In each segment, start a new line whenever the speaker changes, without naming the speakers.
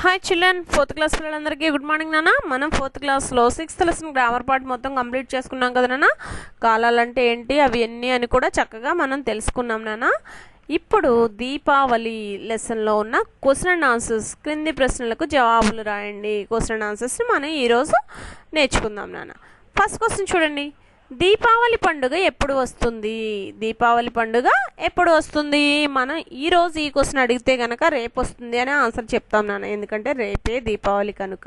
Hi children, fourth class పిల్లలందరికీ good morning నాన్న. మనం ఫోర్త్ క్లాస్లో 6th లెసన్ గ్రామర్ పార్ట్ మొత్తం కంప్లీట్ చేసుకున్నాం కదా నాన్న. కాలాలంటే ఏంటి, అవి ఎన్ని అని కూడా చక్కగా మనం తెలుసుకున్నాం నాన్న. ఇప్పుడు దీపావళి లెసన్లో ఉన్న క్వశ్చన్ అండ్ ఆన్సర్స్, క్రింది ప్రశ్నలకు జవాబులు రాయండి. క్వశ్చన్ అండ్ ఆన్సర్స్ని మనం ఈరోజు నేర్చుకుందాం నాన్న. ఫస్ట్ క్వశ్చన్ చూడండి, దీపావళి పండుగ ఎప్పుడు వస్తుంది? దీపావళి పండుగ ఎప్పుడు వస్తుంది? మనం ఈరోజు ఈ క్వశ్చన్ అడిగితే కనుక రేపు వస్తుంది అని ఆన్సర్ చెప్తాం నాన్న, ఎందుకంటే రేపే దీపావళి కనుక.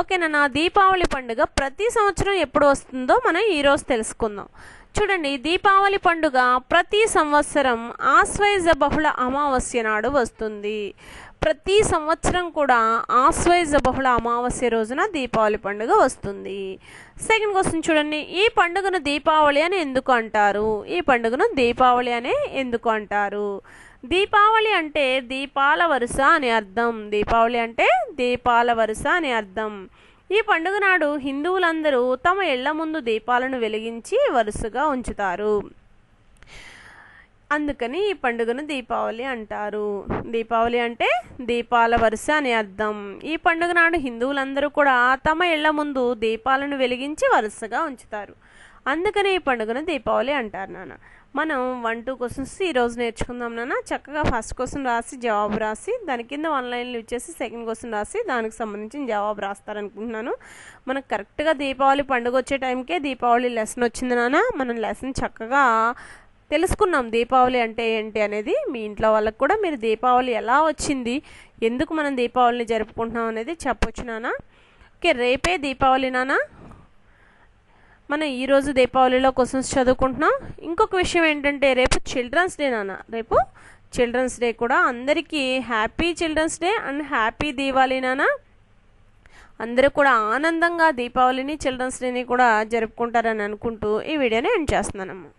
ఓకేనా? దీపావళి పండుగ ప్రతి సంవత్సరం ఎప్పుడు వస్తుందో మనం ఈరోజు తెలుసుకుందాం. చూడండి, దీపావళి పండుగ ప్రతి సంవత్సరం ఆశ్వయుజ బహుళ అమావాస్య నాడు వస్తుంది. ప్రతి సంవత్సరం కూడా ఆశ్వయుజ బహుళ అమావాస్య రోజున దీపావళి పండుగ వస్తుంది. సెకండ్ క్వశ్చన్ చూడండి, ఈ పండుగను దీపావళి అని ఎందుకు అంటారు? ఈ పండుగను దీపావళి అనే ఎందుకు అంటారు? దీపావళి అంటే దీపాల వరుస అని అర్థం. దీపావళి అంటే దీపాల వరుస అని అర్థం. ఈ పండుగ నాడు హిందువులందరూ తమ ఇళ్ల ముందు దీపాలను వెలిగించి వరుసగా ఉంచుతారు. అందుకని ఈ పండుగను దీపావళి అంటారు. దీపావళి అంటే దీపాల వరుస అని అర్థం. ఈ పండుగ నాడు హిందువులందరూ కూడా తమ ఇళ్ల ముందు దీపాలను వెలిగించి వరుసగా ఉంచుతారు. అందుకని ఈ పండుగను దీపావళి అంటారు నాన్న. మనం 1-2 క్వశ్చన్స్ ఈరోజు నేర్చుకుందాం నాన్న. చక్కగా ఫస్ట్ క్వశ్చన్ రాసి జవాబు రాసి దాని కింద 1 లైన్లు ఇచ్చేసి సెకండ్ క్వశ్చన్ రాసి దానికి సంబంధించిన జవాబు రాస్తారనుకుంటున్నాను. మనకు కరెక్ట్గా దీపావళి పండుగ వచ్చే టైంకే దీపావళి లెసన్ వచ్చింది నాన్న. మనం లెసన్ చక్కగా తెలుసుకున్నాం దీపావళి అంటే ఏంటి అనేది. మీ ఇంట్లో వాళ్ళకి కూడా మీరు దీపావళి ఎలా వచ్చింది, ఎందుకు మనం దీపావళిని జరుపుకుంటున్నాం అనేది చెప్పొచ్చు నాన్న. ఓకే, రేపే దీపావళి నాన్న. మనం ఈరోజు దీపావళిలో క్వశ్చన్స్ చదువుకుంటున్నాం. ఇంకొక విషయం ఏంటంటే రేపు చిల్డ్రన్స్ డే నాన్న. రేపు చిల్డ్రన్స్ డే కూడా. అందరికీ happy children's day and happy Deepavali నాన్న. అందరూ కూడా ఆనందంగా దీపావళిని చిల్డ్రన్స్ డేని కూడా జరుపుకుంటారని అనుకుంటూ ఈ వీడియోని ఎండ్ చేస్తున్నానమ్మా.